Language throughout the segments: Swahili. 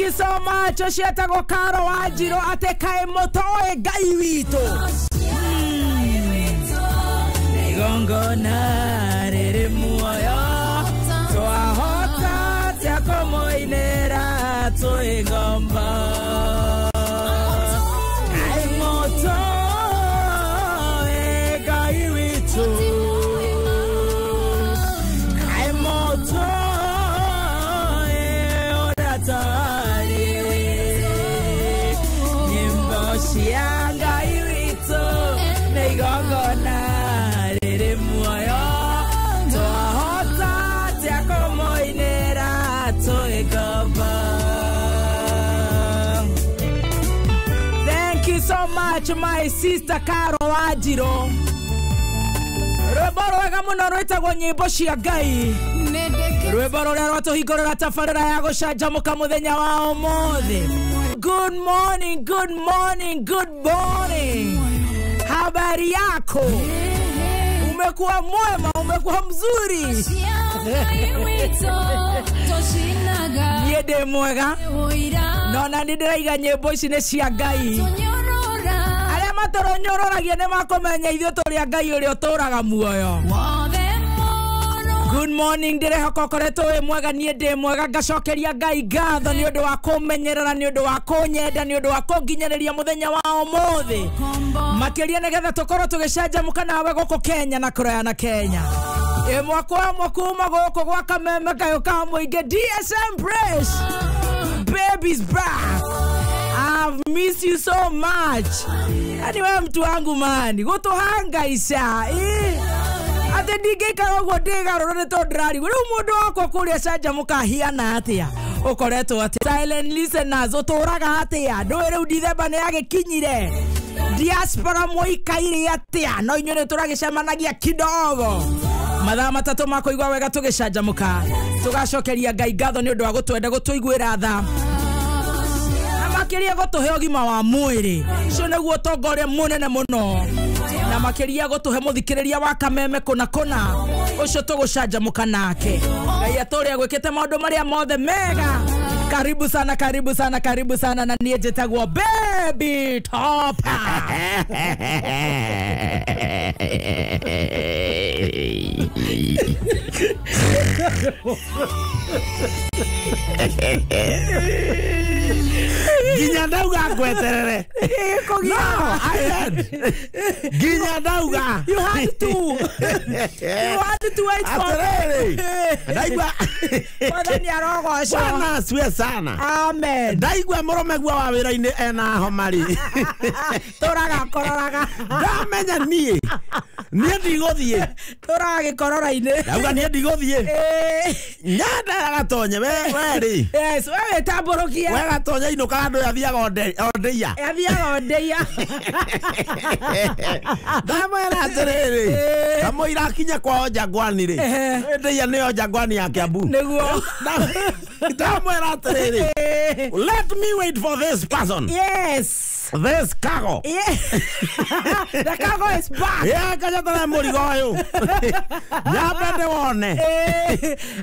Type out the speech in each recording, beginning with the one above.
you so much. Oshieta go karo wajiro atekae motoe gai wito. Gongo na rere muoyo. Toa hota tia como inera to egomba. Ai moto e gai wito. Ai moto e oratari. Nimbo shianga iwito. Ne gongo na Thank you so much, my sister Caro Wajiro. Rweboro wega muno rwitagwo nyimbo cia Ngai. Rweboro rwa rwatuhingurira tabarĩra ya gũcanjamũka muthenya wa ũmũthĩ. Good morning, good morning, good morning. Habari yako? Umekuwa mwema, umekuwa mzuri. Niende mwega. Nona ndiraiga nyimbo ici nĩ cia Ngai. Arĩa matoronyoragia nĩ makomenya ithuĩ tũrĩ a Ngai ũrĩa ũtũraga muoyo. Good morning, ndirehoka ũkoretwo wĩ mwega. Niĩ ndĩ mwega, ngacokeria Ngai ngatho nĩ ũndũ wa kũmenyerera, nĩ ũndũ wa kũnyenda, nĩ ũndũ wa kũnginyanĩria mũthenya wa ũmũthĩ. Makĩria nĩgetha tũkorwo tũgĩcanjamũka nawe gũkũ Kenya na kũraya na Kenya. Mwakwa mwakuma gũkũ gwa Kameme kayo ka mũingĩ. DSM Press, baby's back. I've missed you so much. Anyway, mtu wangu mani gũtũhangaisha ate ndigĩikara ũguo ndĩgarũrwo nĩ tondũ ndĩrarigwo rĩu mũndũ wakwa kũrĩa canjamũka hiana atĩa ũkoretwo atĩa. Silent listeners ũtũraga atĩa? Ndũĩ rĩu December nĩ yagĩkinyire. Diaspora mũikaire atĩa? No inyuĩ nĩ tũragĩcemanagia kidogo. Mathaa matatũ ma kũigua wega tũgĩcanjamũka. Tũgacokeria Ngai ngatho nĩ ũndũ wa gũtwenda gũtũiguĩra tha. Na makĩria gũtũhe ũgima wa mwĩrĩ. Ũcio nĩguo ũtonga ũrĩa mũnene mũno. Na makĩria gũtũhe mũthikĩrĩria wa Kameme kũna ũcio tũgũcanjamũka nake. Ngai atũrĩa gwĩkĩte maũndũ marĩa mothe mega. Karibu sana, karibu sana, karibu sana. Na niĩ njĩtagwo Baby Top. Ginya dauga ngweterere. No, I had. Ginya dauga. You had to. You had to wait for me. Daigua. Bwana ni arogosha. Bwana asiwe sana. Amen. Daigua mũrũmegua wa wĩra-inĩ ena homari. Tũraga kororaga. Ndamenya niĩ ndigũthiĩ. Tũraga gĩkorora-inĩ. Dauga niĩ ndigũthiĩ. Nyanda gatonye we rĩ. Yes, wewe tambũrũkia. We gatonye inũka andũ athiaga ondeia. Athiaga ondeia. Ndamwĩra atĩrĩrĩ. Kamũira akinye kwao Jangwani rĩ. Ndeia nĩyo Jangwani ya Kiambu. Nĩguo. Ndamwĩra atĩrĩrĩ. Let me wait for this person. Yes. This cargo. Yeah. The cargo is back. Yeah, kajatana mũrigo ũyũ. Nyambende wone.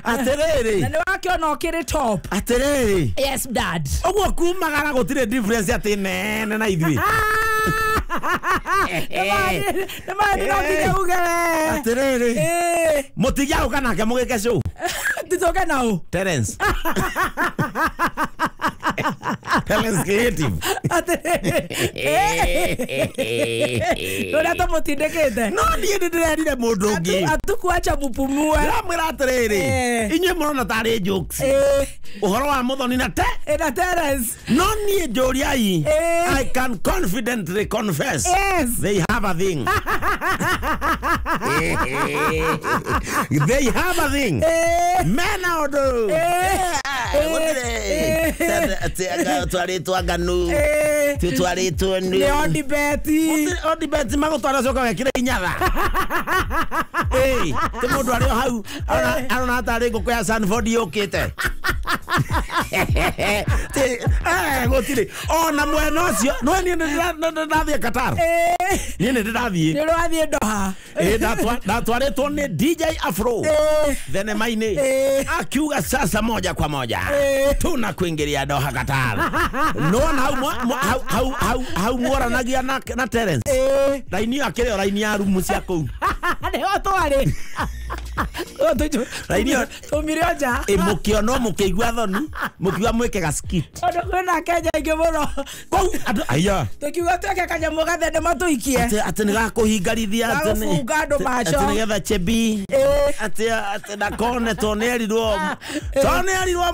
Atĩrĩrĩ. Na nĩ wakĩona ũkĩrĩ top. Atĩrĩrĩ. Yes, dad. Ũguo kumagara gũtirĩ difference atĩ nene na ithuĩ. Nĩmani no nginya ugere. Atĩrĩrĩ. Mũtigia ũka nake mũgĩke show. Tũtoke nao. Terence. Terence Creative. Nũrĩa tũmũtindĩkĩte. No niĩ ndĩrerire mũndũ ũngĩ. Atukuacha mupumue. Ndamwĩra atĩrĩrĩ. Inyuĩ mũrona tarĩ jokes. Ũhoro wa Mũthoni na Terence. No niĩ njũriai. I can confidently confess. Yes. They have a thing. They have a thing. Mena ũndũ. Twarĩtwo nganu. Twarĩtwo nĩ. Nĩ Odibeti. Odibeti magũtwara coka wekĩre inyatha. Ti mũndũ arĩ o hau arona tarĩ ngũkũ ya Sanford yũkĩte. gutire ona mwena ucio no ni ndathie Qatar ni ndathie ni ndathie Doha ndatwaretwo ni DJ Afro thenema-ini akiuga sasa moja kwa moja tunakuingiria Doha Qatar nona hau moranagia na Terence raini akire raini ya rumu cia kou ne otwari raini tumirioja mukiono mukiigua thoni mukiwa mwike gaskit ondo kwena Kenya ingimuno kou aya tukiuga tweke kanyamu gathende matuikie ati nigakuhingarithia ati nigetha chebi ati ndakone tonerirwo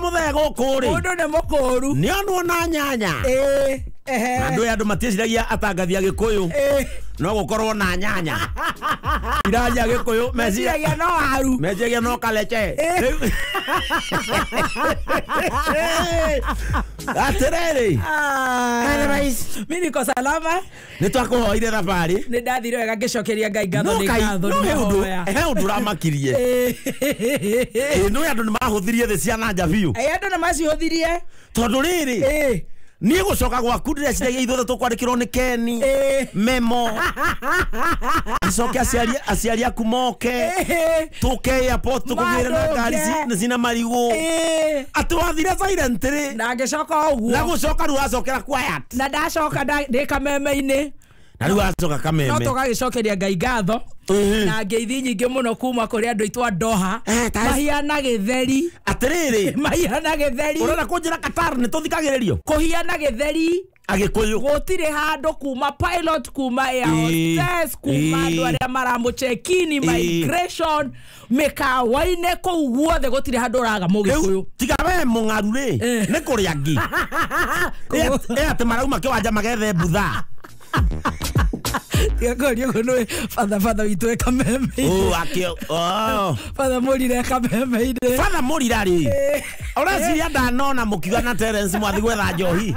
muthego kuri mundu ne mukuru ni onwo na nyanya andu matieciragia atangathia Gikuyu no gukorwo na nyanya iraja Gikuyu meciragia no waru meciragia no kaleche atiriri mimi niko salama ni twakuhoire thabari ni ndathire wega ngicokeria Ngai ngatho ni ngatho he undu ramakirie no andu ni mahuthirie the ciana njabiu andu ni macihuthirie tondu riri ni gucoka gwaku ndireciria ithuothe tukwandikirwo ni Keni memo acoke aciari aku moke tuke airport tukugire na ngari cina marigu ati wathire silent ri na ngicoka uguo na gucoka ruacokera quiet na ndacoka ndi kameme-ini na riu acoka kameme no tugagicokeria Ngai ngatho na ngeithi nyingi muno kuma kuri andu itwa Doha mahiana githeri atiriri mahiana githeri urona kunjira Qatar ni tuthikagiririo kuhiana githeri Agikuyu gutire handu kuma pilot kuma air hostess kuma andu aria maramu check-in migration mikawa-ine kou guothe gutire handu uraga Mugikuyu tiga we mungaru ri ni kuria ngi ati marauma kiwanja magethe butha Tiakorio kono father witu kameme akio father Murire kameme ide father Murire ri urasiria ndanona mukiwa na Terence mwathi gwetha njohi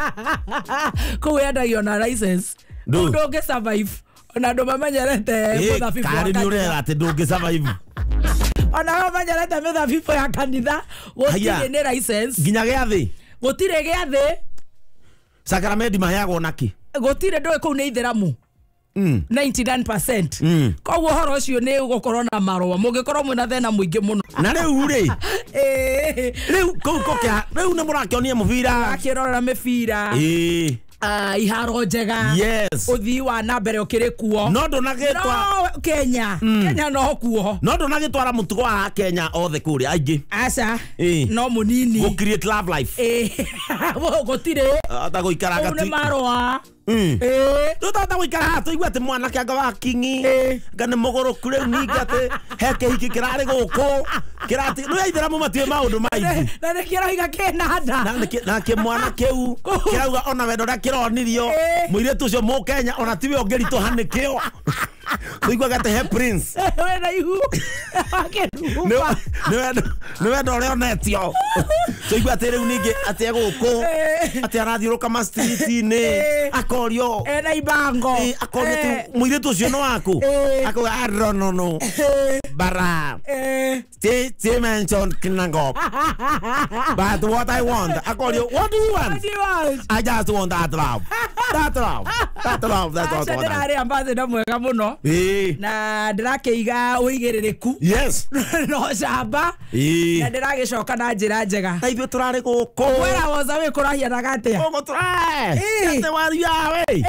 kuwendagio na license ndunge survive ona ndo mamenyerete muthabibu kari ni urera ati ndunge survive ona mamenyerete muthabibu ya kanitha gutire ni license nginya giathi gutire giathi Sacramento mahayagwo naki gutire ndo ku ni itheramu 99% koguo horo ucio ni ugukorwo na marwa mugikorwo mwina thena muingi muno na riu ri riu riu ni murakionia mubira akirora mibira iharo njega yes uthii wa na mbere ukiri kuo no ndunagitwa Kenya Kenya no kuo no ndunagitwara mutugo wa Kenya othe kuri aingi aca no munini go create love life gutire ata guikara gati ni marwa tutata guikara tuigua ati mwana kianga wa kingi ngane mogoro kure ningate heke hiki kirari guku kirati no yaithera mu matue maundu maigu na ne kirahiga kenada na ke mwana keu kirauga ona wendo na kironirio muire tucio mu Kenya ona tiwe ongerito hanikio tuigua gate he prince we na ihu no wendo ore onetio tuigua ati riu ningi ati guku ati arathiuruka ma street ni akorio na ibango akorio tu muire tucio no aku ako no bara Stay mention Kinangop. But what I want, I call you, what do you want? What do you want? I just want that love. That love. That love. That's what I want. Ndari ambassador mwega muno. Na ndirakeiga uigiririku. Yes. No camba. Na ndiragicoka na njira njega. Na ithuĩ turarĩ gũkũ. Wera woza we kurahia na gatia. Gũkũ tũrae. Gate waria we.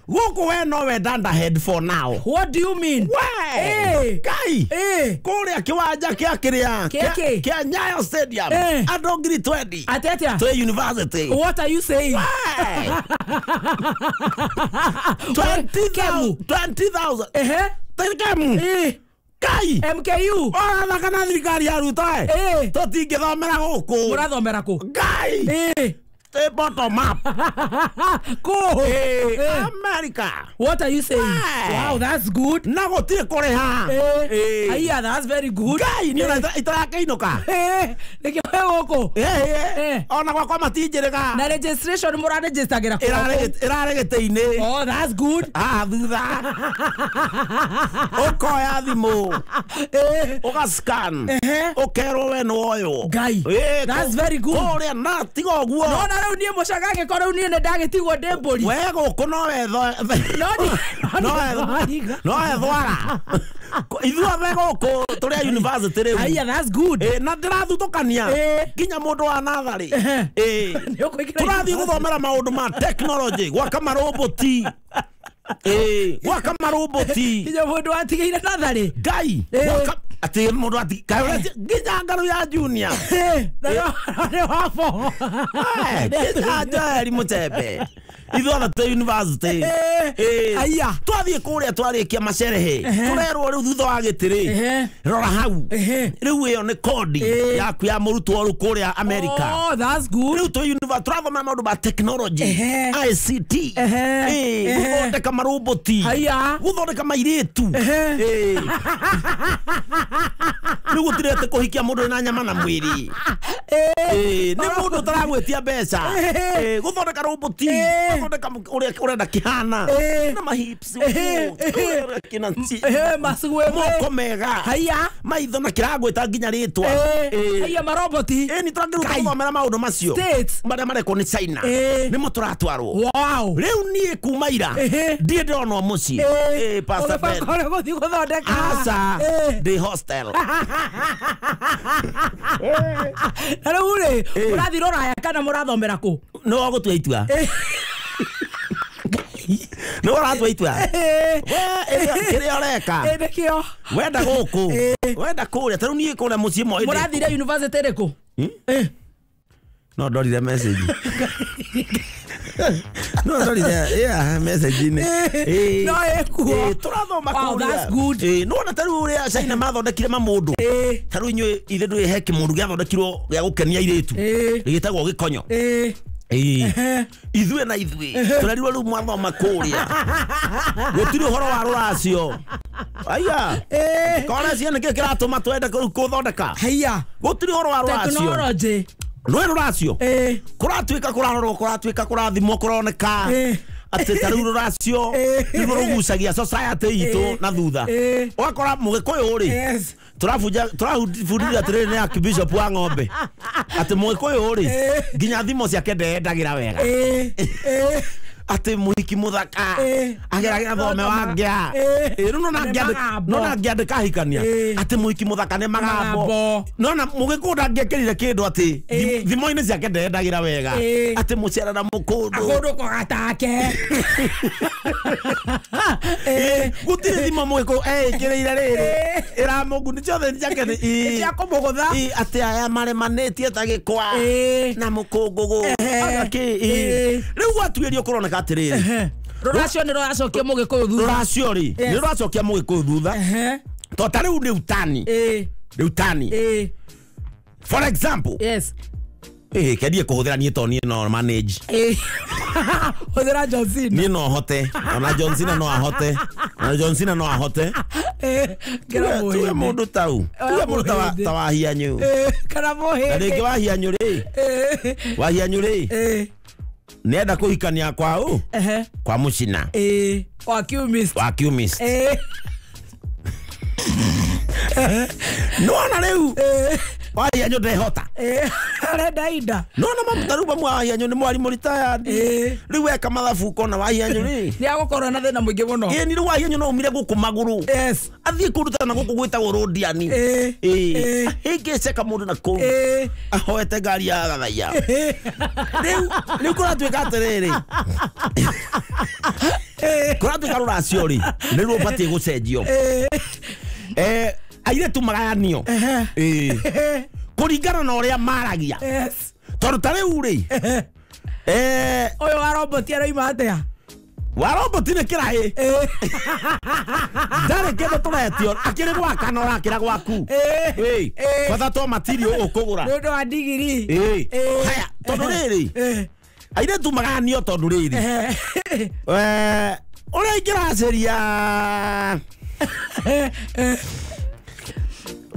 Gũkũ we no we danda head for now. What do you mean? We. Kai. Kũrĩa kĩwanja kĩa kĩrĩa. Kĩa Nyayo Stadium. Andũ ngiri 20. Atetia. To university. What are you saying? 20,000. Kemu. Kai. MKU. Ora thakana thirikari ya Ruto. Tũtingĩthomera gũkũ. Mũrathomera kũ? Kai. stay bottom up. Cool. America. What are you saying? Hey. Wow, that's good. Nago tie kore ha. Aya, that's very good. Guy, ni na itaraka inoka. Niki wegoko. Ona kwa matinjerega. Na registration mura register gira ko. Iraregeteine. Oh, that's good. Thutha. Okoya thimu. Ugascan. Ukero we no oyo. Guy, that's very good. Ore na tigo guo. No, na reu nie mucagage ko reu nie ne ndagitigwo ndemburi. Wego kuno wetho. No ethwara. Ithua wego ko turi university reu. Aya, that's good. Na ndirathutokania. Kinya mundu wa nathari. Turathi guthomera maundu ma technology gwaka maroboti. Gwaka maroboti. Kinya mundu atigeire nathari. Ngai. Ati mundu atigeire nginya ngaru ya junior. Ne wapo. Jari mutembe. Ithuothe twi university. Aya. Twathie kuria twarikia macerehe. Turerwo riu thutha wa gitiri. Rora hau. Riu iyo ni kodi yaku ya murutwo ru kuria America. Oh, that's good. Riu twi university turathoma maundu ma technology. ICT. Guthondeka maroboti. Aya. Guthondeka mairitu. Riu gutirete kuhikia mundu na nyama na mwiri. Ni mundu taragwetia mbeca. Guthondeka roboti. Guthondeka urenda kihana. Na mahips. Kina nci. Masugwe moko mega. Haya. Maitho na kiragweta nginya ritwa. Haya maroboti. Ni turagiruta guthomera maundu macio. Maria mareko ni China. Ni mo turatwarwo. Wow. Riu nie kuma ira. Ndie ndona muci. Pastor Ben. Asa. The hostel. Ure, urathi rora ya kana murathomera ku? No gutua itua. No ratua itua. We kire oreka. Ndekio. Wenda guku. Wenda kuria taru nie kuria muci mo. Murathire university reko? No ndorire message. No ndorire message ni. No ekuo. Turathoma kuria. Wow, that's good. No na taru uria China mathondekire mamundu. Taru inyu ithe ndui heke mundu gyathondekirwo gya gukenia iritu. Gitagwo gikonyo. Ithue na ithue turarirwo riu mwathoma kuria. Gutiri horo wa ruracio. Aya. Kona ciana ke kiratuma twende kuthondeka. Haya. Gutiri horo wa ruracio. Technology. Rwe ruracio. Kuratuika kurarorwo kuratuika kurathimo kuroneka. Ati taru ruracio. Nigo rugucagia society itu na thutha. Wakora mugikuyu ri. Turafundithia atiriri ni Archbishop wa ng'ombe. Ati mugikuyu ri. Nginya thimo ciake ndendagira wega. Ati muhiki muthaka ageragira thome wa ngea no ngiandika hikania ati muhiki muthaka ni magambo no na mugikunda ngekirire kindu ati thimo-ini ciake ndendagira wega ati mucera na mukundu akundu kugatake gutiri thimo mugiku kirire riri iramuguni ciothe ciake ni cia kumugutha ati aya maremanĩtie ta gĩkwa na mũkũngũgũ riu atuĩrio kũroneka atĩrĩrĩ rũracio nĩ rũracokia mũgĩkũyũ thutha rũracio rĩ nĩ rũracokia mũgĩkũyũ thutha to ta rĩu nĩ utani for example kendie kũhũthĩra niĩ to niĩ no manage hũthĩra John Cena niĩ no hote ona John Cena no ahote ona John Cena no ahote tuwe mũndũ tau tuwe mũndũ ta wa hianyũ kana mũhĩndĩ na rĩngĩ wa hianyũ rĩ nenda kuhikania kwao kwa mucina wa kiumist no na riu wa hianyo ndehota arenda ida no na mamutaru bamwe wa hianyo ni mwarimu retired riu eka mathabu kona wa hianyo ri ni agukorwo na thina muingi muno ni riu wa hianyo no umire guku maguru athie kuruta na guku gwitagwo rodiani ingiceka mundu na kuu ahoete ngari ya gathaia riu kuratuika atiriri kuratuika ruracio ri riu ubatie gucenjio aire tu magayanio kuringana na uria maragia tondu ta riu ri uyu wa robot aroima atia wa robot ni kirai ndare kendo turetio akiri gwakana urakira gwaku batha to material ukugura ndu wa digiri haya tondu riri aire tu maganio tondu riri ora ingiraceria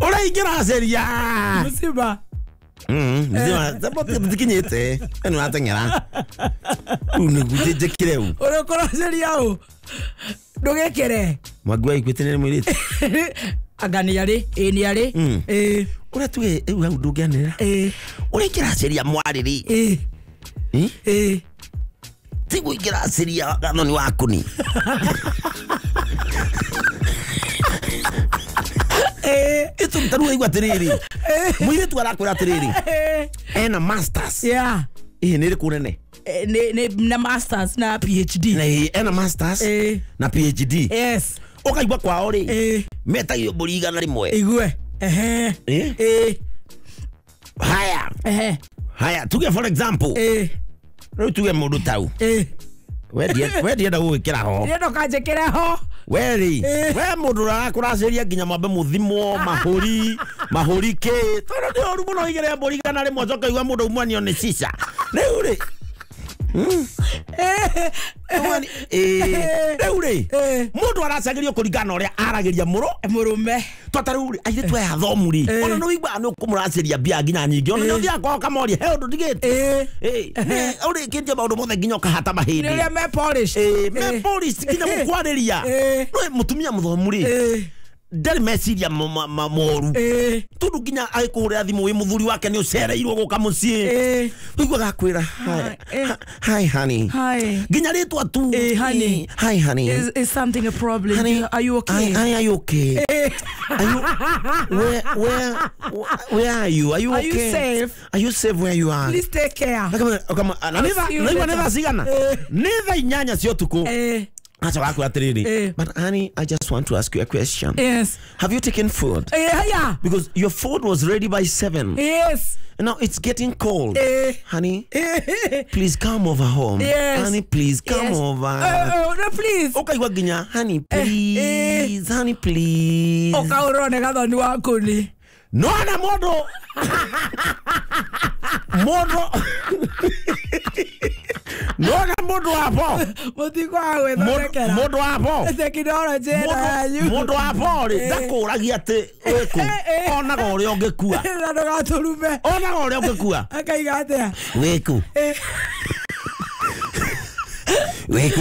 ora ingiraceria Musiba mzima sababu mtikinyete enu atengera unigute kireu ora koraceria u ndugekere magwa ikwetene mwirite agani yari ni yari ora tuge eu hau ndugianira ora ingiraceria mwariri tigu ingiraceria ganoni wakuni itu mtaru igwa tiriri mwire tu arakwira tiriri ena masters ni kunene na masters na PhD na ena masters na PhD yes okaigwa kwa ori meta iyo buriga na rimwe igwe haya tuge for example no tuge mundu tau we da gwikira ho ndo kanjekera ho weri we mundu rakuraceria nginya mambe muthimo mahuri ke toro ndi oru muno igere buriga na rimwe coka igwa mundu umwanio ni sisa riu ri mundu aracagirio kurigana uria aragiria murume tataru aire twa yathomuri ona no igwa no kumuraceria bia nginya nyingi ona no thia kwa kamori he undu digite uri kinje maundu mothe nginya kahata mahindi ni me polish nginya mukwariria no mutumia muthomuri ndari meciria moru tundu nginya agikuhurira thimu wi muthuri wake ni ucereirwo guka mucii igwa gakwira hi honey nginya ritwa tu honey hi honey is something a problem honey, are you okay are you okay where are you okay are you safe where you are please take care kama neva sigana neva inyanya cio tuku but honey, I just want to ask you a question. Yes. Have you taken food? Yeah. Because your food was ready by 7. Yes. And now it's getting cold. Honey, please come over home. Yes. Honey, please come over. No, please. Okay, waginya. Honey, please. Honey, please. Okay, urone gathoni wakuni. No, na modo. Nona mundu wapo mutiko awe thondekera mundu wapo technology yanyu mundu wapo ri ndakuragia ati weku onaga uria ungekua na ndogaturume onaga uria ungekua akaiga atia weku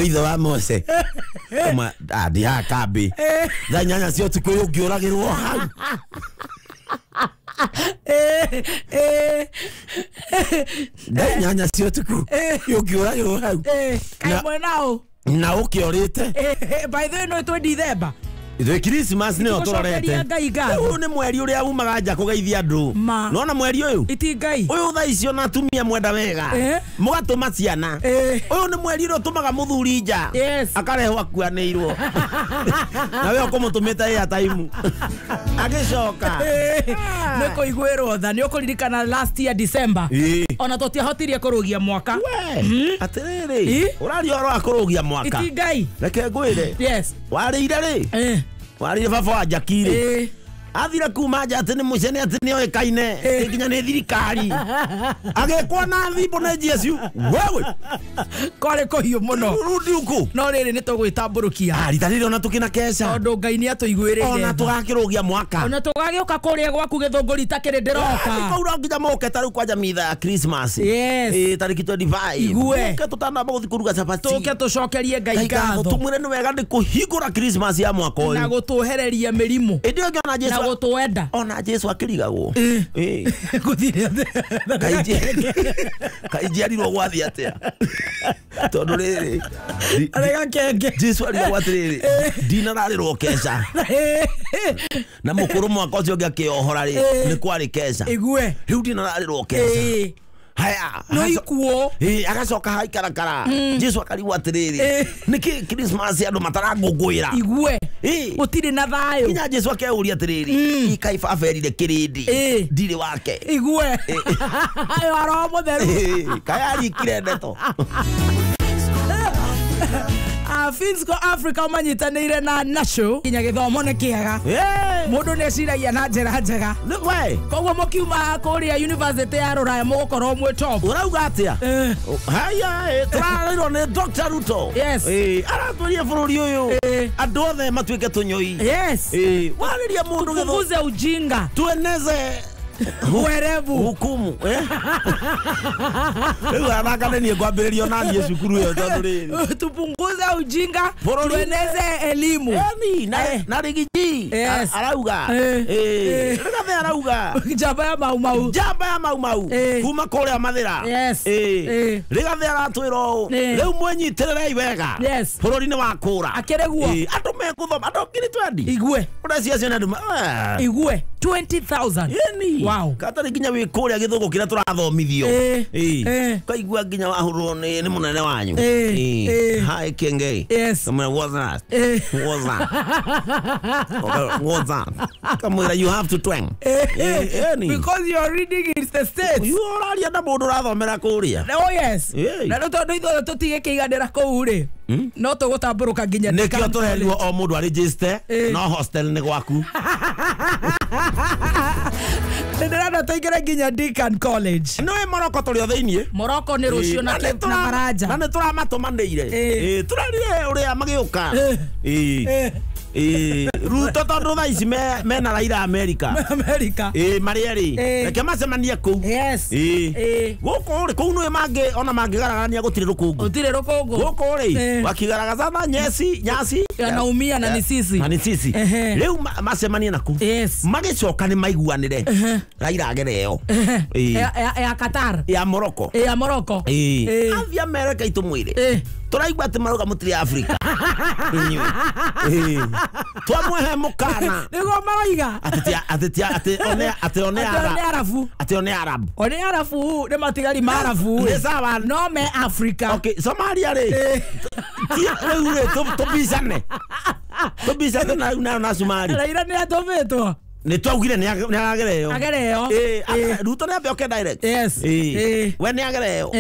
itho wa Mose kama adi akabi nyanya cio tuko ungiuragirwo hau nyanya cio tuku ungiuragirwo hau kaimwe nao na ukiorite by the way no to December itwe Christmas ni otororete uyu ni mweri uria umaga nja kugeithia andu nona mweri uyu iti ngai uyu tha icio na atumia mwenda wega mugatuma ciana uyu ni mweri uria utumaga muthuri nja akarehwo akuanirwo na we ukumutumita ya time agicoka ni kuigwirwo tha ni ukuririkana last year December ona tutiahotirie kurugia mwaka atiriri urari oro akurugia mwaka iti ngai reke ngwire warire ri warire baba wa Jakiri athira kuma nja ati ni mucene ati ni oikaine nginya ni thirikari agekwa na thimbo na Jesu wewe kore kohiu muno rudi uku no riri ni tugwitamburukia rita riri ona tukina kesha ondu ngai ni atuigwirire ona tugakirugia mwaka ona tugagioka kuria gwaku githunguri takiri ndiroka kaura nginya moke taru kwa jamitha ya Christmas tariki 25 igwe ke tutana maguthi kuruga chapati tuke tucokerie ngai ngatho tumwire ni wega ndi kuhingura Christmas ya mwaka uyu na gutuhereria mirimu indi ngiona Jesu na gutuenda ona Jesu akirigagwo guthire kaiji arirwo gwathi atia tondu riri arega kenge Jesu arirwo atiriri dina rarirwo kesha na mukuru mwaka ucio ngakiohora ri ni kwari kesha igwe riu dina rarirwo kesha haya no ikuo agacoka haikarakara Jesu akariwa atiriri niki Christmas andu matarangungwira igwe utiri na thayo kinya Jesu akeuria atiriri ikaifa aferire kirindi ndiri wake igwe ayo aro mutheru kayari kirendeto Finsco Africa umanyitanĩire na Nasho kinya gĩthomo nĩ kĩega. Mũndũ nĩ ciragia na njĩra njega. Koguo mũkiuma kũrĩa University ya Rũraya mũgũkorwo mwĩ top. Ũrauga atĩa? Haya, tũrarĩrwo nĩ Dr. Ruto. Aratũria bũrũri ũyũ. Andũ othe matuĩke tũnyoi. Warĩria mũndũ tupunguze ujinga. Tueneze Werevu hukumu anakane ni kwambĩrĩrio na niĩ cukuru yo tondũ rĩrĩ tupunguze ujinga tueneze elimu na rigiji arauga rĩgathe arauga jamba ya mau kuma kũrĩa mathĩra rĩgathe aratwĩra rĩu mwĩnyitĩrĩrei wega bũrũri-inĩ wa kũra akĩreguo andũ mekũthoma andũ ngiri 20 igwe ũracia ciana andũ igwe 20,000 wow katari nginya wĩ kũrĩa gĩthũngũ kĩrĩa tũrathomithio kaigua nginya wahũrwo nĩ mũnene wanyu hi Kengei what's that kamwĩra you have to twang because you are reading in the States you ũraria na mũndũ ũrathomera kũrĩa na rĩu tondũ ithuothe tũtige kĩiganĩra kũu rĩ no tũgũtambũrũka nginya nĩkĩo tũrerirwo o mũndũ arĩnjĩcite no hostel nĩ gwaku Ndirana tũingĩre nginya Deakin College. Nĩ Morocco tũrĩ thĩinĩ. Morocco nĩ rũciũ na Baranja. Na nĩ tũramatũmanĩire. Tũrarire ũrĩa magĩũka. Ruto tondũ thaa ici mena Raila America. Marĩ erĩ. Reke macemanie kũu. Gũkũ rĩ kũu nĩ ona mangĩgaragania gũtirĩ rũkũngũ. Gũkũ rĩ wakigaragaza na nyasi anaumia na ni sisi. Rĩu macemanie naku. Magĩcoka nĩ maiguanĩre. Raila agereo. Ya Qatar. Ya Morocco. Avia America itumwire. Tũraigua atĩ maruga mũtirĩ Africa. Twamwehe mũkana. Nĩguo maroiga. Atĩ one Arabu. One Arabu nĩ matigari ma Arabu. Nĩ sawa no me Africa. Okay, Somalia rĩ. Rĩu rĩ tũbicane na Somali. Raila nĩ atũmĩtwo. Nĩ twaugire nĩ agereo. Ruto nĩ ambe direct. We nĩ agereo.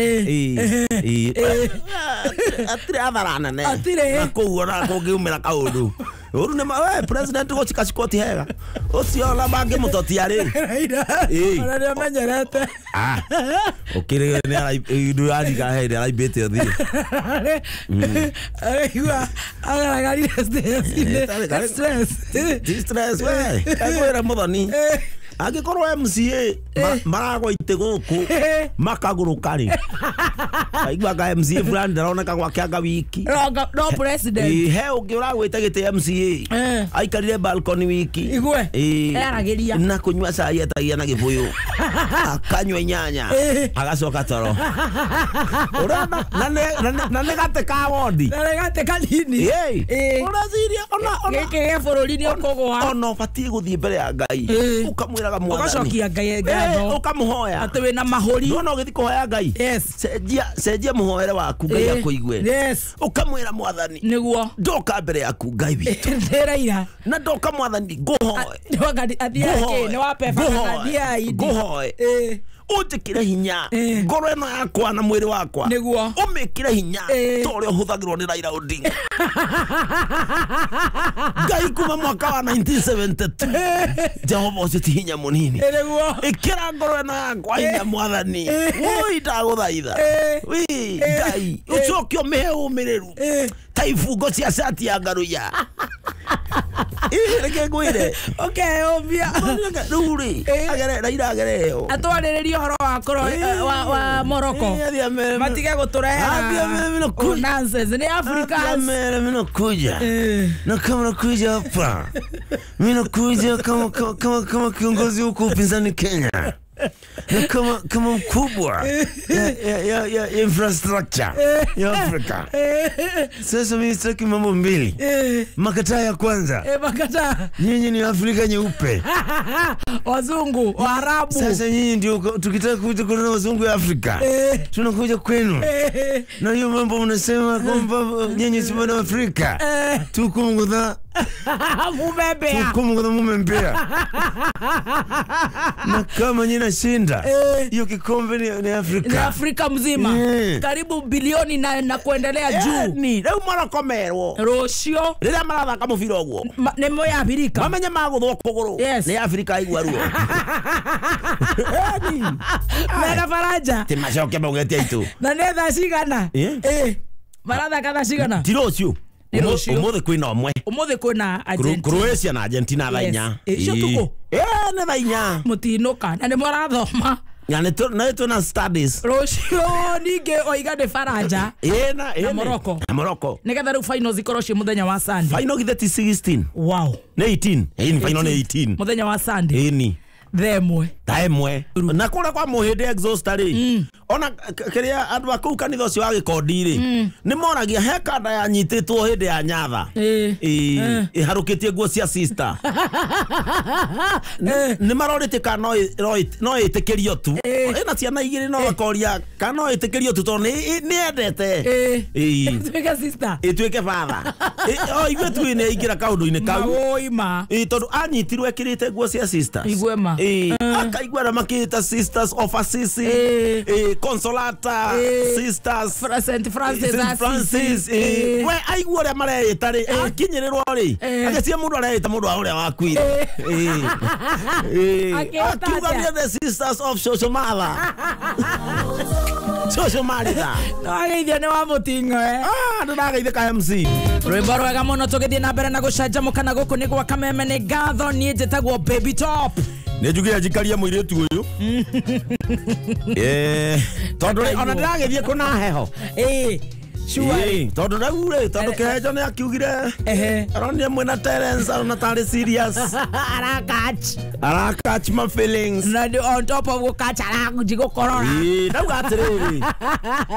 Atire atharana ne. Na kũu ona kũngĩumĩra kaũndũ. Ũru nĩ president gũcika cikoti hega. Ũcio ona mangĩmũtotia rĩ. Ona nĩ amenyerete. Ũkĩrĩ nĩ arariga hĩndĩ araibĩte ũthiĩ. Aigua agaragarire stress we. Kakwĩra mũthoni. Angĩkorwo MCA maragwa itĩ gũkũ makagũrũka rĩ. Aigua ga MCA fulani ndaroneka gwake anga wiki. No president. He ũngĩ ũragwĩte gĩtĩ MCA. Aikarire balcony wiki. Igwe. Eragĩria. Na kũnyua cai etagia na gĩbũyũ. Akanyua nyanya. Agacoka toro. Ũrona na nĩ gate ka wodi. Na gate kanini. Ũraciria ona gĩkĩ bũrũri-inĩ ũkũgwa. Ona ũbatiĩ gũthiĩ mbere ya Ngai. Ũkamwĩra ugacokia Ngai ngatho ukamuhoya atĩ wĩna mahũri no gĩthi kũhoya Ngai cenjia muhoere waku Ngai akũigue ukamwĩra Mwathani nĩguo ndoka mbere yaku Ngai witũ ndĩraira na ndoka Mwathani ngũhoe nĩ ngũhoe ũnjĩkĩre hinya ngoro ĩno yakwa na mwĩrĩ wakwa nĩguo ũmĩkĩre hinya ta ũrĩa ũhũthagĩrwo nĩ Raila Odinga Ngai kuma mwaka wa 1972 Jehova ũcio ti hinya mũnini ĩkĩra ngoro ĩno yakwa hinya Mwathani woi ndagũthaitha Ngai ũcoke ũmĩhe ũmĩrĩru ta ibungo cia cati ya Ngaruiya reke ngwĩre ũkeũmbia rĩu rĩ Raila agereo atwarĩrĩrie ũhoro wa Morocco matige gũtũrehera nonsense ni Africans mimi nakuja na kama nakuja hapa mimi nakuja kama kiongozi huko upinzani Kenya na kama mkubwa ya infrastructure ya Afrika. Sasa mimi sitaki mambo mbili. Makataa ya kwanza. Makataa. Nyinyi ni Afrika nyeupe. Wazungu, Waarabu. Sasa nyinyi ndio tukitaka kuja kuona wazungu ya Afrika. Tunakuja kwenu. Na hiyo mambo mnasema kwamba nyinyi si wana Afrika. Tuko ngudha Mumembea. Sukumu mumembea. Na kama nyina shinda. Hiyo kikombe ni Afrika. Ni Afrika mzima. Karibu bilioni na kuendelea juu. Ni, leo marakomerwo. Rocio. Rĩrĩa marathaka mũbira ũguo. Nĩ mo ya Afrika. Mamenye magũthwo kũgũrũ. Yes. Nĩ Afrika igua ruo. Mena faraja. Ti macoke maugetie itu. Na nĩ thaa cigana? Marathaka thaa cigana? Ti rũciũ. Ũmũthĩ kwĩna ũmwe. Ũmũthĩ kwĩna Argentina. Croatia na Argentina thaa inya. Icio tuko. Nĩ thaa inya. Mũtinuka. Na nĩ mũrathoma. Na nĩ na studies. Rũciũ ningĩ oiga nĩ faraja. Na Morocco. Na Morocco. Nĩgetha rĩu finals ikorwo ciĩ mũthenya wa Sunday. Final githeti 16. Wow. Nĩ 18. Final nĩ 18. Mũthenya wa Sunday. Ni. Themwe. Taemwe. Na kũrĩa kwa mũhĩndĩ exhaust rĩ. Ona kĩrĩa andũ a kũu kanitha ũcio wa Gĩkondi rĩ. Nĩ moragia he kanda yanyitĩtwo hĩndĩ ya nyatha. Ĩharũkĩtie nguo cia sister. Nĩ marorĩte kana no ĩtĩkĩrio tu. Ĩna ciana igĩrĩ no bakoria kana no ĩtĩkĩrio tu tondũ nĩ endete. Ĩtuĩke sister. Ĩtuĩke father. Igue tu nĩ aingĩra kaũndũ-inĩ kau. Oima. Tondũ anyitirwo ekĩrĩte nguo cia sisters. Igwema. Akaigua na makĩta sisters of Assisi. Consolata sisters. St. Francis. We aigua ũrĩa mareĩta rĩ. Akinyĩrĩrwo rĩ. Agĩcia mũndũ areĩta mũndũ wa ũrĩa wakuire. Akiuga nĩ the sisters of Social Mother. Social Mother. Ageithio nĩ wa mũting'o. Ndĩrageithĩka MC. Rwĩmbo rwega mũno tũgĩthiĩ na mbere na gũcanjamũka na gũkũ nĩ gwa Kameme nĩ ngatho niĩ njĩtagwo Baby Top. Nĩ njugire njikaria mũirĩtu ũyũ. Tondũ ona ndĩragĩthiĩ kũna heho. Sure. Tondũ rĩu rĩ, tondũ Kĩhenjo nĩ akiugire aronia mwena Terence arona tarĩ serious. Arakatch my feelings. Na on top of gũkatch arakũkorora. Ndauga atĩrĩrĩ.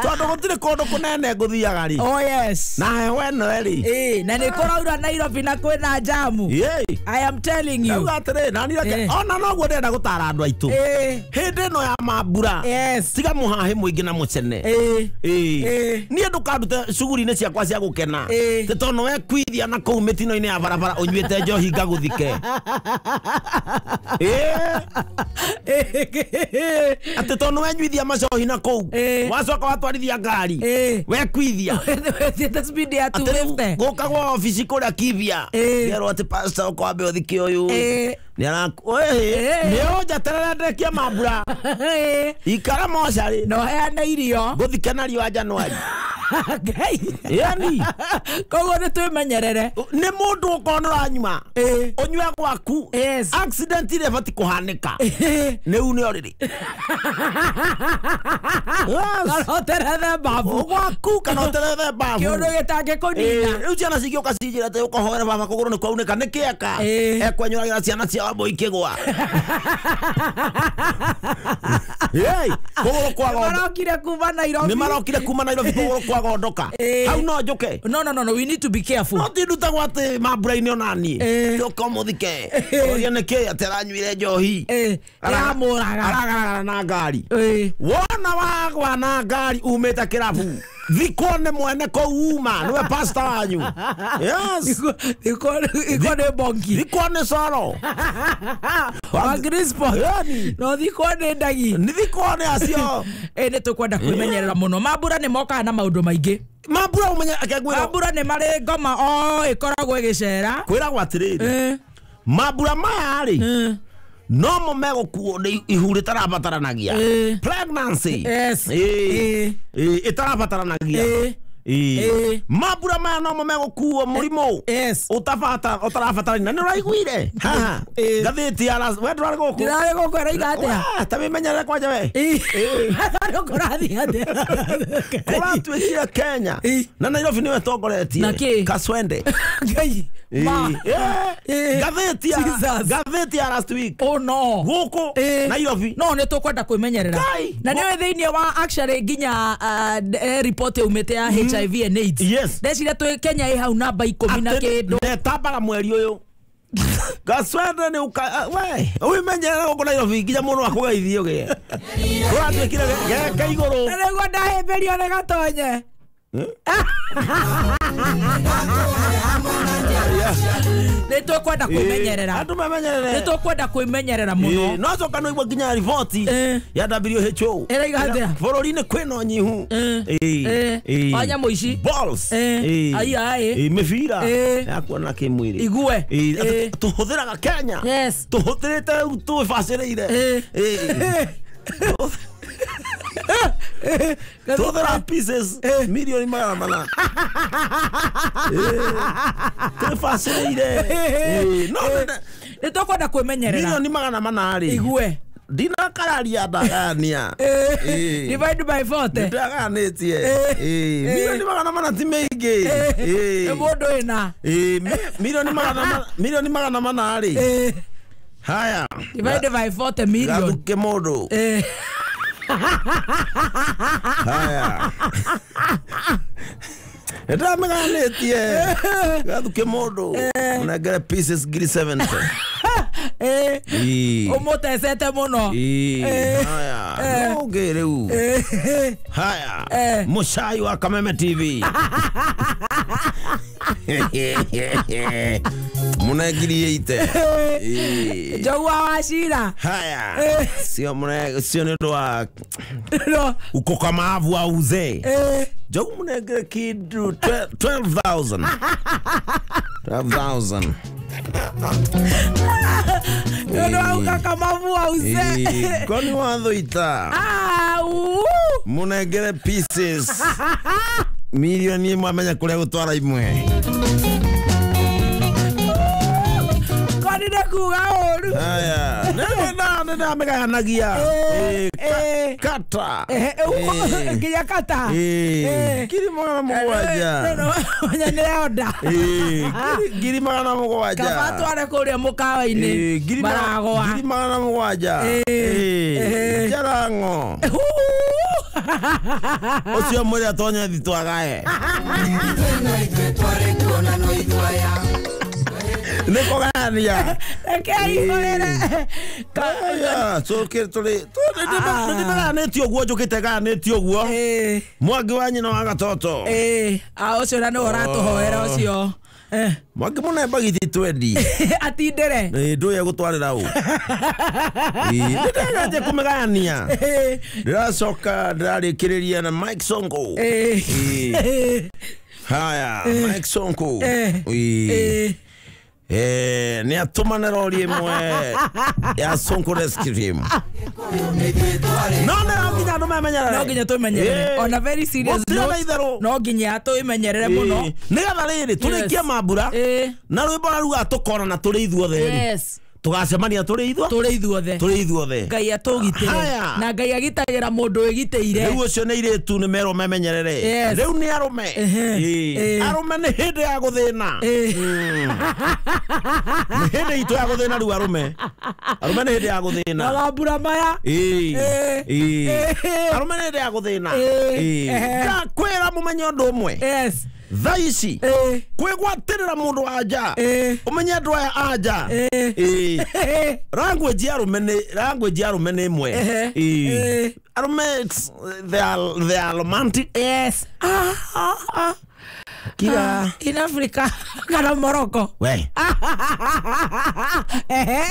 Tondũ gũtirĩ kũndũ kũnene ngũthiaga rĩ. Oh yes. Na heho ĩno rĩ. Na nĩ kũraura Nairobi na kwĩna jamu. I am telling you. Ndauga atĩrĩrĩ, na nĩ ona noguo ndĩrenda gũtara andũ aitũ. Hĩndĩ ĩno ya mambura. Tiga mũhahe mũingĩ na mũcene. Niĩ ndũka shughuli-inĩ ciakwa cia gũkena te tondũ we kwithia na kũu mĩtino-inĩ ya barabara ũnyuĩte njohi ngagũthike atĩ tondũ we nyuithia macohi na kũu wacoka watwarithia ngari we kwithia gũkagwo ofici kũrĩa Kivia ngerwo atĩ pastor ũkwambe ũthike ũyũ nĩ ũnjeterere ndekie mambura ikara mocarĩ no heane irio ngũthike na riũa Januari. Yani koguo nĩ twĩmenyerere nĩ mũndũ ũkorwo ũranyua ũnyue gwaku accident ile bati kũhanĩka nĩu nĩ orĩrĩ kanoterethe mbabu gwaku kanoterethe mbabu kĩũndũ gĩtangĩkũnina rĩu ciana cigĩũka cinjĩra atĩ ũkohoera baba kũgũrũ nĩ kwaunĩka nĩ kĩeka ekwenyũragĩra ciana cia Wambũi kĩgwa kũgũrũ kwa nĩ marokire kuma Nairobi kũgũrũ kwa gondoka hau no njoke no we need to be careful no tindutagwo atĩ mambura-inĩ onani tũka mũthike oria nĩkĩ atĩ aranyuire njohi aragaragara na ngari wona wagwa na ngari umĩte kĩrabu thikone mwene kũu uma nĩwe pastor wanyu thikone bongi thikone soro wa Grispo no thikone ndagi nĩ thikone acio nĩ tũkwenda kwĩmenyerera mũno mambura nĩ mokaga na maũndũ maingĩ mambura ũmenye akĩngwĩra mambura nĩ marĩ ngoma ĩkoragwo ĩgĩcera kwĩragwo atĩrĩrĩ mambura maya rĩ no mũmegũkuo nĩ ihu rĩtarabataranagia pregnancy ĩtarabataranagia mambura maya no mũmegũkuo mũrimũ ũtarabatarania nĩ ũraiguire ngathĩti ya we ndũrarĩ gũkũ ndĩrarĩ gũkũ ĩroiga atĩa ta wĩmenyerere kwanja we kũrathiĩ atĩa kũratuĩkire Kenya na Nairobi nĩwe tongoretie Kaswende ngathĩti ya last week no gũkũ Nairobi no nĩ tũkwenda kwĩmenyerera na nĩwe thĩinĩ wa actually nginya report umĩte ya HIV and AIDS ndecire twĩ Kenya ĩ hau namba 10 na kĩndũ netambaga mweri ũyũ Kaswende nĩ we ũmenyerere gũkũ Nairobi nginya mũndũ akũgeithio gĩ ũratuĩkire geka igũrũ nĩguo ndahĩmbĩrio nĩ gatonye Neto kwenda kumenyerera. Andu mamenyerere. Neto kwenda kumenyerera muno. No coka no igwa ginya ripoti ya WHO. Eraiga hatia. Borori-ini kwina nyihu. Anya muici. Balls. Ai. Mibira. Yakuona kimwiri. Igue. Tuhuthiraga Kenya. Yes. Tuhuthirite tubacirire. Tuhuthira pieces milioni magana mana. Tubacirire. No. Nitokwenda kwimenyerera. Milioni magana mana ri. Igue. Dina kararia ndagania. Divide by 40. Ndaganitie. Milioni magana mana ti maingi. Mundu ina. Milioni magana mana ri. Haya. Divide by 40 million. Gaduke mundu. Haya. Eta meganitie. Gaduke mundu. Unagera pieces giri 70. Umutecete muno. Haya. Noge riu. Haya. Mucai wa Kameme TV. Munagiriite. Jogwa wacira. Haya. Sio ni ndo ukoka mavu auze. Jogu munegere kidu 12,000. 12,000. Yodo ukaka mavu auze. Koni wando ita. Munegere pieces. Milioni imwe amenya kuria gutwara imwe. Koni nekuga oru. Haya. Nenda meganagia. Kata. Nginya kata. Giri magana mugwanja. Onya neoda. Giri magana mugwanja. Kabatware kuria mukawa-ini. Baragwa. Giri magana mugwanja. Jarango. Ocio mwere atonya thitwagae. Niko gania. Ekei korera. Kaya, so ke tole. Ndio netio guo jukite ga netio guo. Mwagi wanyi na wagatoto. Ocio na no ratuhoera ocio. Mwagi muna bagiti twendi. Atindere. Ndo ya gutwarira u. Ndiraje kumegania. Ndiracoka ndirarikiriria na Mike Sonko. Haya, Mike Sonko. Ni atumana rori imwe ya Sonko Rescue Team. No nginya ndo menyerere. No nginya tumenyerere. On a very serious note. No nginya tumenyerere muno. Nigetha riri turikia mambura na rwimbo ruga tukora na turi ithuothe. Yes. Tugacemania turi ithuothe. Ngai atugitire na Ngai agitagira mundu wigiteire. Riu ucio ni iritu ni mero memenyerere. Riu ni arume. Arume ni hindi ya guthina. Ni hindi itu ya guthina riu arume. Arume ni hindi ya guthina. Magambura maya. Arume ni hindi ya guthina. Kwira mumenye undu umwe. Yes. Thaici kwigwatirira mundu anja umenye andu aya anja language ya rume ni imwe arume they are romantic. Yes. Kira in Africa kana Morocco we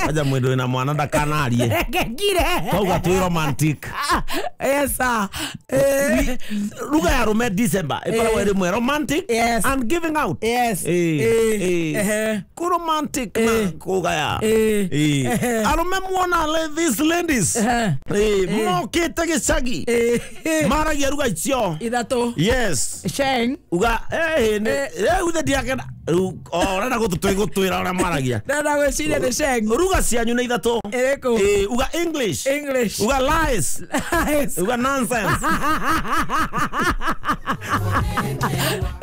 aja mwedo na mwana ndakanarie kire kauga tu romantic. Yes sir. Ruga ya rume December ipara were mwe romantic. Yes. And giving out. Yes. Ku romantic na kuga ya arume muona these ladies mokite gicagi maragia ruga icio ithatu. Yes. Sheng uga uthe ndiakena orenda gututwira ora maragia ndenda gwiciria ni Sheng ruga cianyu ni ithatu. Uga English uga lies uga nonsense.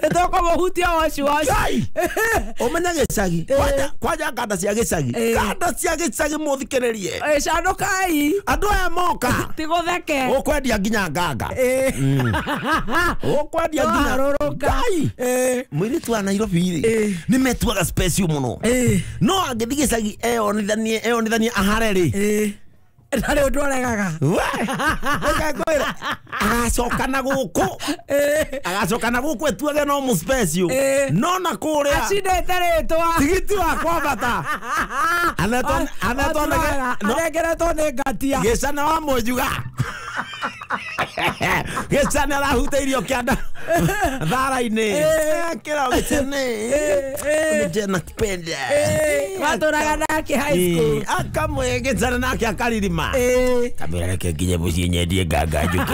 Etoko muhutia wacu umenya gicagi kwaja kanda cia gicagi muthikiririe canokai andu aya moka tigutheke ukwendia nginya nganga ukwendia nginya Ngai mwiritu wa Nairobi ni metuaga special muno no angithigicagi eonithanie ahare ri Ndari undu oregaga. Akakwira agacoka na guku etuage no mu special no na kuria Acindete ritwa. tigiti wa kwambata Anegeretwo nĩ ngatia. gicana wa mũnjuga gicana arahutĩirio kĩanda thara-inĩ kĩrao gĩcene jena kipenda Watũraga nake high school. akamwe gĩcana nake akaririma kamera reke nginye mũciĩ nyendie nganga njuke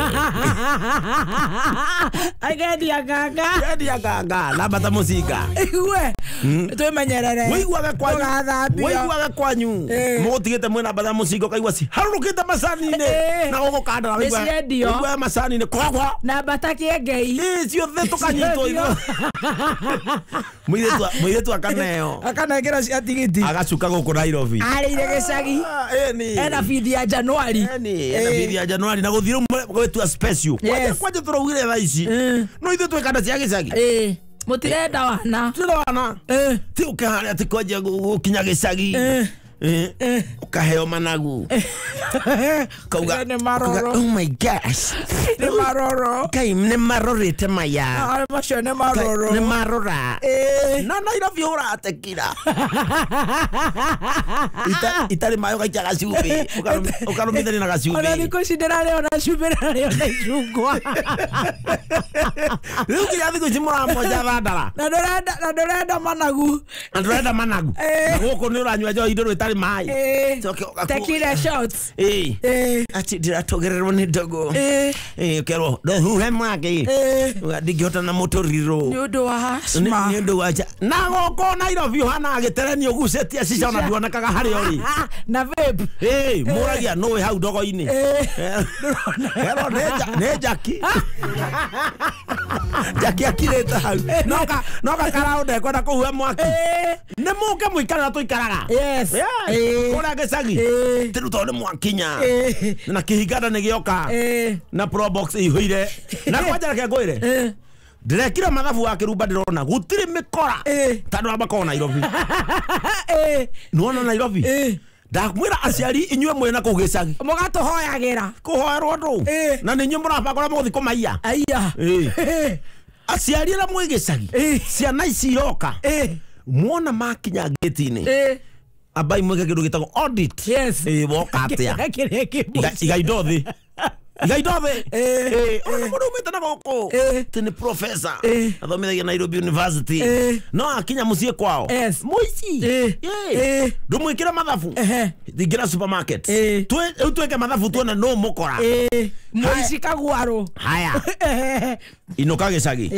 Agendia nganga. nyendia nganga nambata mũcinga Igue. Twĩmenyerere. Wĩiguaga kwanyu mũtigĩte mwĩna batha mũcinga ũkaigua ci harũrũkĩte macani-inĩ na gũgũkandara wĩigua macani-inĩ kwakwa na mbata kĩengei. ciothe tũkanyitwo igua mũirĩtu akaneo Akanengera cia tigiti. agacuka gũkũ Nairobi Arĩire gĩcagi. Ena bithi ya Januari. ena bithi ya Januari na gũthiĩ rĩu gwĩtua special kwanja tũraugire thaa ici no ithuĩ twĩkanda cia gĩcagi Mũtirenda wana. wana ti ũkĩharĩa atĩ kwanja gũkinya gĩcagi ukaheo managu kauga Nĩ maroro. oh my gosh Nĩ maroro. kai nĩ marorĩte maya Macio nĩ maroro. nĩ marora na Nairobi ũratekira itarĩ mayo gaikia gacumbĩ ũkarũmithania na Ona gacumbĩ thikũ ici ndĩrarĩo na cumbĩ ndĩrarĩo na icungwa. rĩu kinya thikũ ici mũramonja thandara Na ndũrenda managu. na ndũrenda managu na gũkũ nĩ ũranyua njohi ndũrũ ĩtarĩ maĩ Tequila shots. ati ndiratogererwo nĩ ndogo ũkerwo ndohuhe mwaki ndingĩhota na mũtũrirũ Nĩ ũndũ wa asthma. nĩ ũndũ wa na gũkũ Nairobi ũhana gĩtereni ũgucĩtie cica ona nduonekaga harĩa ũrĩ Na vape. mũragia nũĩ hau ndogo-inĩ kerwo nĩ njaki njaki akirĩte hau no gakaraũnde kwenda kũhuha mwaki nĩ mũke mũikarĩra tũikaraga kũrĩa gĩcagi tĩrũ tondũ nĩ mwakinya na kĩhinganda nĩ gĩoka na probox ihũire na kwanja reke ngwĩre ndirekira mathabu wa kĩrumba ndĩrona gũtirĩ mĩkora tandũ wa makorwo Nairobi nĩwona Nairobi ndakwĩra aciari inyuĩ mwĩna kũu gĩcagi Mũgatũhoyagĩra. kũhoerwo ndũ na nĩ inyuĩ mũrabangũra mũgũthi kũmaiya Aya. aciari arĩa mwĩ gĩcagi ciana ici iroka muona makinya gĩti-inĩ abai mweke kĩndũ gĩtagwo audit woka atĩa igaindo thĩ ona mũndũ umĩte na gũkũ tĩ nĩ professor athomithagia Nairobi University no akinya mũciĩ kwao mũici ndũmwĩkĩre mathabu ingĩra supermarket twĩke mathabu tuone no mũkora mũici kagwarũ. haya inũka gĩcagi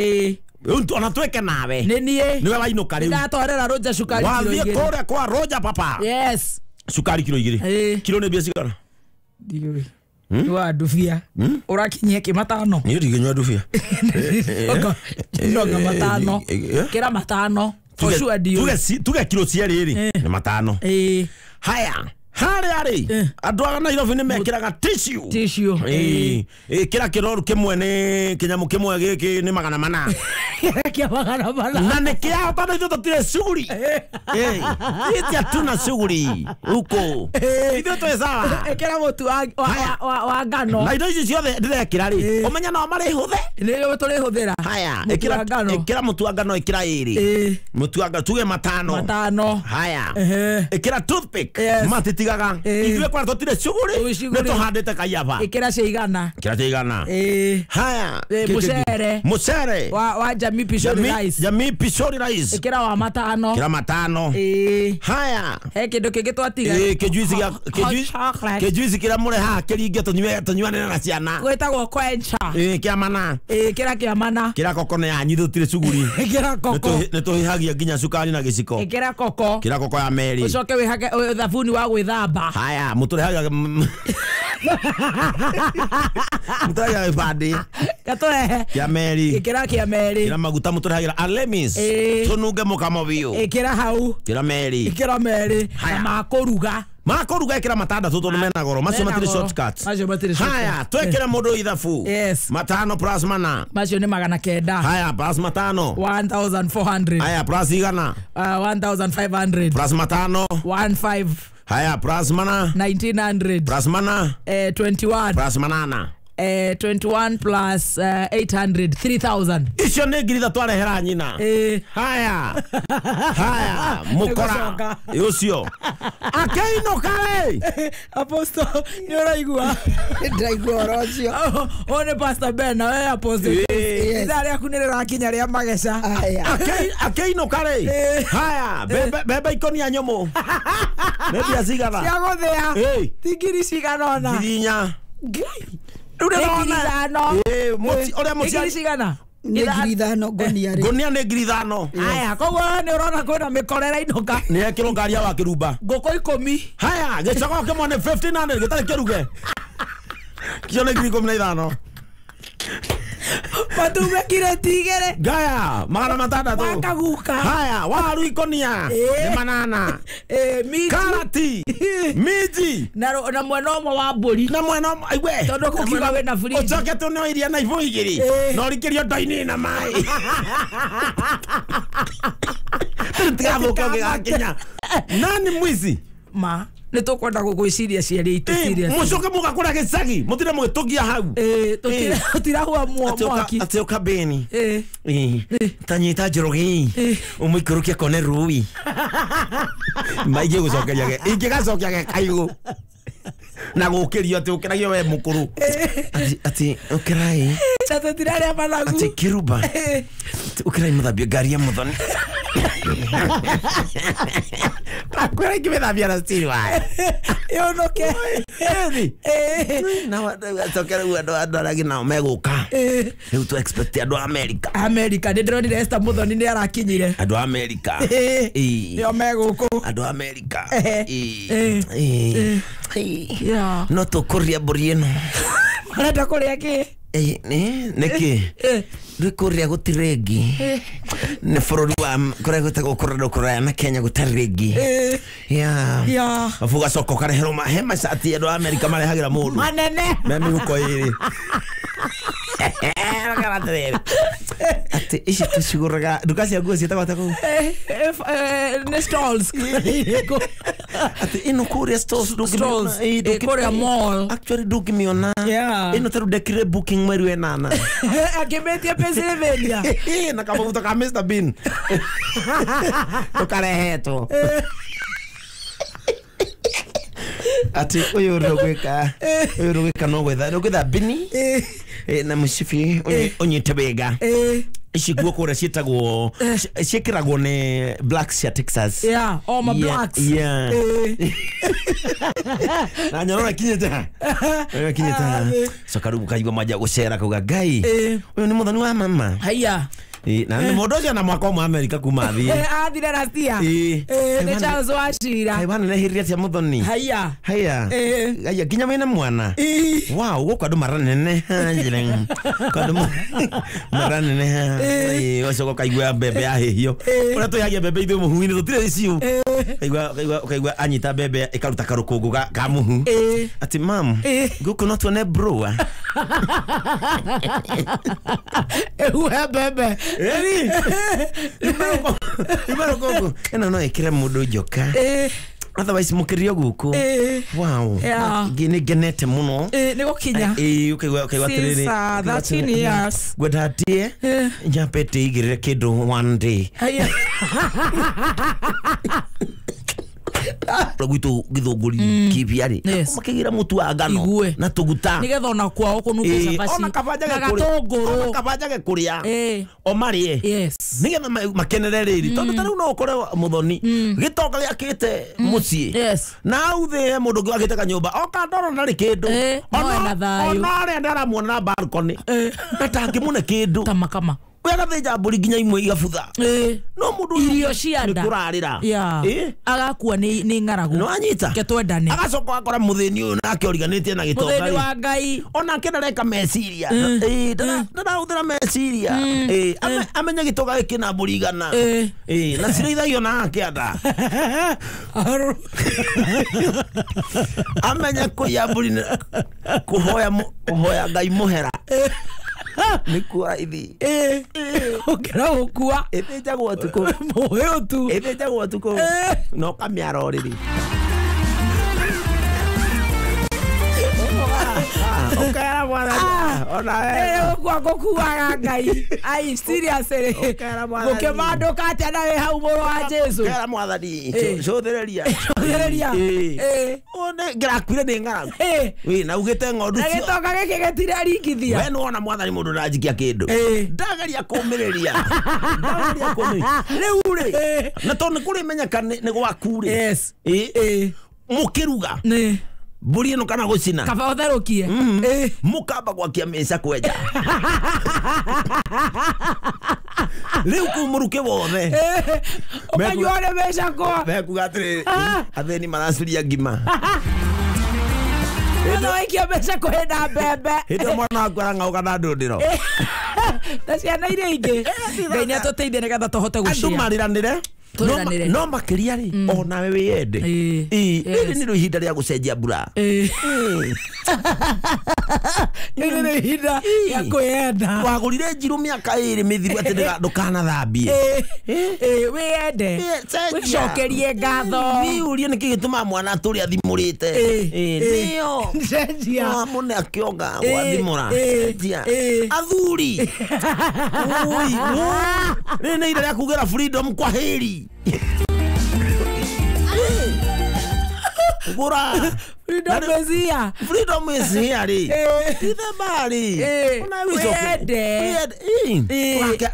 ona tweke nawe niwe wainũka rĩu ndatwarĩra Roja cukari kilo 2 wathiĩ kũrĩa kwa Roja papa cukari kilo 2 kilo nĩ mbia cigana wa ndubia ũrakinyia kĩmatano nĩ ndingĩnyua ndubia nonga matano kĩra matano tuge kilo cierĩ nĩ matano haya harĩa rĩ andũ a Nairobi nĩ mekĩraga tissue kĩra kĩroru kĩmwe nĩ kĩnyamũ kĩmwe gĩkĩ nĩ 400 na nĩ kĩao tondũ ithuĩ tũtirĩ shughuli iti hatuna shughuli huko ithuĩ twĩ sawa ĩkĩra mũtu wa ngano na indo ici ciothe ndĩrekĩra rĩ ũmenya no marĩ hũthĩ nĩ tũrĩhũthĩra haya ĩkĩra mũtu wa ngano ĩkĩra 2 mũtu wa ngano tuge 5 haya ĩkĩra toothpick matitigaga ithuĩ kwa tũtirĩ shughuli nĩ tũhandĩte kaiyaba ĩkĩra cigana haya mũcere wa Jamii Pishori rice ĩkĩra wa 5 haya he kĩndũ kĩngĩ twatiga kĩjuici kĩrĩa mũre haha kĩringe tũnyuanĩre na ciana gwĩtagwo kwencha kĩa mana kĩra mana kĩra koko nĩ yanyu tũtirĩ shughuli ĩkĩra koko nĩ tũhihagia nginya cukari na gĩciko ĩkĩra koko ya Meri ũcoke wĩhage thabuni wa gwĩthamba haya mũtũrehaga mũtũrehaga gĩbandĩ gatũrehe kĩa Meri kĩa Meri kĩra maguta mũtũrehagĩra Alemis tũnunge mũkamo biũ ĩkĩra hau kĩra Meri na makũruga ĩkĩra matandatũ tondũ mena goro macio matirĩ shortcuts haya twekĩre mũndũ ithabu 5 plus mana macio nĩ 900 haya plus 5 1400 haya plus igana 1500 plus 5 15 Haya, plus mana 1900 plus mana 21 plus manana 21 plus 800 3000. Icio nĩ ngiri ithatũ arehera nyina. Haya mukora ucio akeinuka we Apostle nĩ ũraigua Ndaigua rocio. one Pastor Ben na we Apostle ndari akunĩrĩra kinya rĩa mageca. Akeinuka we. Haya bebe ikonia nyomo bebe azigana cia gũthĩa tigiri ciganona ngirinya Igiri cigana? Ngiri thano gonia ri. Gonia nĩ ngiri ithano. Aya, koguo nĩ ũrona kwĩna mĩkorera inoka. Nĩ ekĩrwo ngari ya wakĩrumba. Ngũkũ 10. Haya, gĩcogo kĩmwe nĩ 1500 gĩtarĩ kĩruge. Kĩo nĩ ngiri 15. Matume kireti igere. Gaya, magana 600. Wakaguka. Haya, waru ikonia. Nĩ manana. Miji. Karati. Miji. Na mwena ũmwe wa mbũri. Na mwena aigwe. Tondũ kũkiuga wĩna fridge. Ũcokete no iria na ibu igĩrĩ. No rikĩrio ndoinĩ na maĩ. Tigathũka ũgĩgakinya. Nani mwizi? Ma. Nĩ tũkwenda gũgwĩciria ciarĩ itũ serious. Mũcoke mũgakũra gĩcagi. Mũtire mũgĩtũgia hau. Tũtirahua mwaki. Atĩ ũkambeni. Tanyita njorogi. Ũmũikũrũkia kone rũi. Maingĩ gũcokeria ingĩgacokia gĩkaigũ. Na gũkĩrio atĩ ũkĩragio we mũkũrũ. Atĩ ũkĩrai. Tũtirarĩa managu. Atĩ kĩruba. Ũkĩrai mũthambia ngari ya mũthoni. Akwĩra ingĩmĩthambia na stiri wayo. Yonoke. Na watokera andũ arĩa nao megũka. Rĩu tũ expect andũ a America. America nĩ ndĩronire Esther Muthoni nĩ arakinyire. Andũ a America. Nĩo megũkũ. Andũ a America. No tũkũria mbũri ĩno. Marenda kũrĩa kĩ? Nĩkĩ? Rĩkũrĩa gũtirĩ ngi. Nĩ bũrũri wa kũrĩa gwĩtagwo kũraya na Kenya gũtarĩ rĩngĩ. Gacoka ũkareherwo mahe macati andũ a America marehagĩra mũndũ. Manene. Me mĩhuko ĩrĩ. Atĩ ici tũcigũraga nduka cia nguo ciĩtagwo atĩa kũu? Nĩ stalls. Atĩ ĩno kũrĩa stalls ndũngĩmĩona. Kũrĩa mall. Actually ndũngĩmĩona. Ĩno tarũ ndekire booking mweri wenana. Akĩmĩtie Pennsylvania. Na kamaguta ka Mr. Bean. Tũkarehetwo. Ati uyu rogweka no gwetha bini na musibi onyite bega ici guoko ria cietagwo ciekiragwo ne blacks cia Texas my blacks na nyarora kinyete so karubu kaigwa maja gucera kuga ngai uyu ni muthoni wa mama haya na mũndũ ũcio na mwaka ũmwe America kuma thie athire Russia nĩ Charles Wachira bana nehirire cia muthoni haya aya kinya mena mwana wow gũkũ andũ maranene njire andũ maranene ũcoka kaigua mbembe ya hĩhio ũrĩa tũyagia mbembe ithuĩ mũhu-inĩ tũtirĩ ciu kaigua anyita mbembe ĩkaruta karũkũngũ ka mũhu ati mam gũkũ no tuone broa ehuhe mbembe Ibaro koko eno no ekire mundu njoka otherwise mukirio guku wow gine genete muno ni gukinya ukigwa tiriri 13 years gwedatie nyapete igirire kindu one day Rogwito githogori kibiari makigira mutu wa ngano na tuguta nigetha ona kwao kunuka cabaci ona kabajage kuria o marie nigetha makenere riri tondu tariu no ukore muthoni gitoka giakite mucii na authe mundu ngi wagite kanyumba oka ndoro ndari kindu ona aria ndaramwona na balcony atangimune kindu kama Wega mburi ginya imwe igabutha no mundu irio cianda kurarira agakua ni ngaragu no anyita ke twendane agacoka akora muthini uyu nake origanitie na gitoka muthini wa ngai ona kenareka meciria dada uthira meciria amenya gitoka gikina mburi igana na cirithagio nake anda amenya kuya mburi kuhoya ngai muhera Nikua hivi ukira ukua eteja gwa tuko moyo tu eteja gwa tuko no kamera oriri Ukera mwathani. Ona kwa kukuaga ngai. Ai seriously. Ukera mwathani. Gukimanduka atia na we hau muru wa Jesu. Ukera mwathani. Cothereria. Cothereria. One ngirakwire ni ngara. We na ugite ng'ondu cio. Nagitoka giki getire ringithia. We nona mwathani mundu najikia kindu. Ndagaria kumiriria. Ndagaria kumiriria. Riu ri. Na tondu kuri menyeka ni gwaku ri. Yes. Mukiruga. Mburi ino kana gucina. Kaba utherukie. Mukamba gwakia mesa kweja. Riu kumuruke wothe. Ukanyuone mesa kwa. Mekuga atiri. Atheni marasuria ngima. Ino ikia mesa kuhenda mbembe. Hindo mwana waku arang'auka na ndundiro. Na ciana iria ingi. Ngai niatuteithie nigetha tuhote gucia. Andu mariranire. No makiria ri ona we wiyende. Iri ni ihinda ria gucenjia mbura. Iri ni ihinda ya kwenda. Wagurire njiru miaka iri mithiru ati ndukana thambie. Wiyende. Wicokerie ngatho. Ni urie niki gituma mwana aturi athimurite. Nio. Cenjia. Mune akionga wathimura. Cenjia. Athuri. Ui. Ni ihinda ria kugira freedom kwa heri. Gura freedom is here ri ithe bari ona wicokede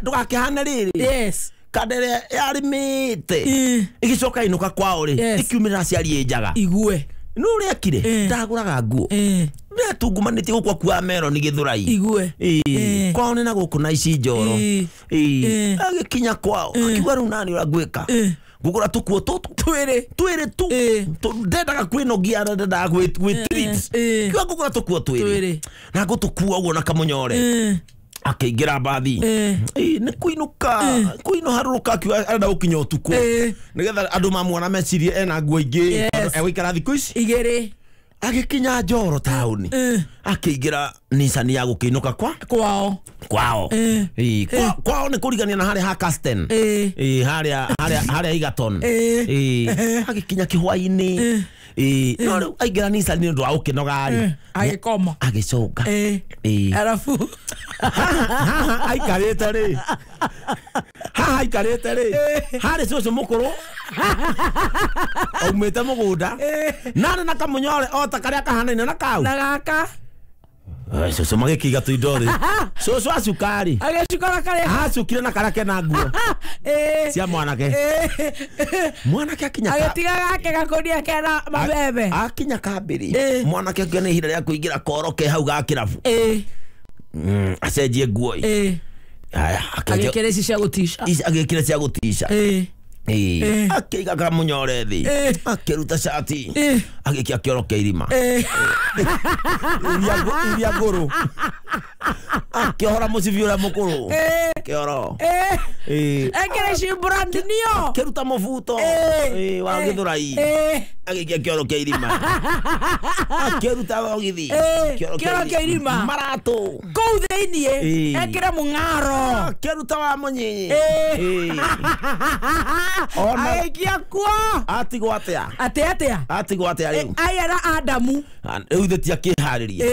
ndugakihane riri yes kadere yarimite igicoka inuka kwao ri ikiumira aciari njaga igue nuri akire ndaguraga nguo ndetungumanĩtie gũkũ kwa Melon Githurai igue kwao nĩ na gũkũ na ici njoro agĩkinya kwao akiuga rĩu nani ũrangwĩka ngũgũra tũkuo twĩrĩ tu ndendaga kwĩnogia ndendaga gwĩtreat kiuga ngũgũra tũkuo twĩrĩ na ngũtũkua ũguo na kamũnyore akĩingĩra mbathi nĩ kũinũka harũrũka akiuga arenda gũkinya ũtukũ nĩgetha andũ mamuona mecirie ena nguo ingĩ egũikara thikũ ici igĩrĩ agĩkinya Njoro taũni akĩingĩra Nissan ya gũkĩinũka kwao kwao nĩ kũrigania na harĩa ha Casten harĩa Egerton agĩkinya kĩhwainĩ no rĩu aingĩra Nissan nĩ ũndũ wa gũkĩnoga agĩkoma agĩcoka arabu aikarĩte rĩ harĩ cũcũ mũkũrũ aumĩte mũgũnda narĩ na kamũnyore o ta karĩa kahanaine na kau na gaka cũcũ magĩkĩiga tũindo rĩ cũcũ acukari agĩcukara karĩa acukire na karĩa kena nguo cia mwanake akinya agĩtiga gake gakonia kena mabebe akinya kambĩrĩ mwanake akĩona ihinda rĩa kũingĩra koro ke hau ga kĩrabu acenjie nguo agĩkĩra ici cia gũtisha akĩiga kamũnyore thĩ akĩruta cati agĩkia kĩoro kĩa irima iria ngũrũ akĩhora mũcibi ũrĩa mũkũrũ kĩoro ekĩra ici brand nio akĩruta mũbuto wa Githurai agĩkia kĩoro kĩa irima akĩruta wogithi kĩoro kĩa irima maratũ kũu thĩiniĩ ekĩra mũng'aro akĩruta wa mũnyinyi agĩikia kuo atigwo atĩa rĩu ayera Adamu rĩu thĩ ti akĩharĩria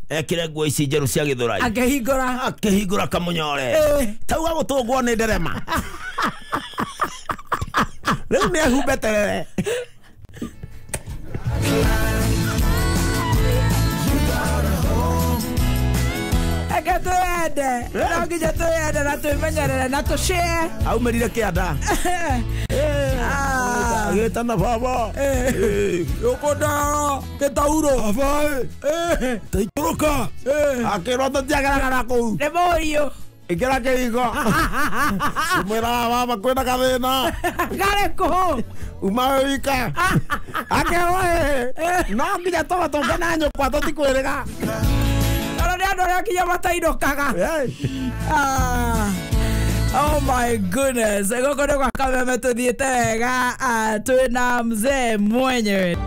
ekĩre nguo ici njerũ cia Githurai akĩhingũra kamũnyore tauga gũtũngwo nĩ nderema rĩu nĩ ehumbe terere twende no nginya twende na twĩmenyerere na tũshare aumĩrire kĩanda agĩtana baba ũkũndaro gĩtauro taikũrũka akĩrwo tũtiageragara kũu nĩ mũriũ ĩkĩra kĩhingo umĩra baba kwĩna gathĩna garĩkũ uma wĩka akĩrwo no nginya tũgatũnge na nyũkwa tũtikwĩrĩga nĩ andũ arĩa kinya matainũkaga oh my goodness gũkũ nĩ gwa kameme tũthiĩte wega twĩna mzee mwenyewe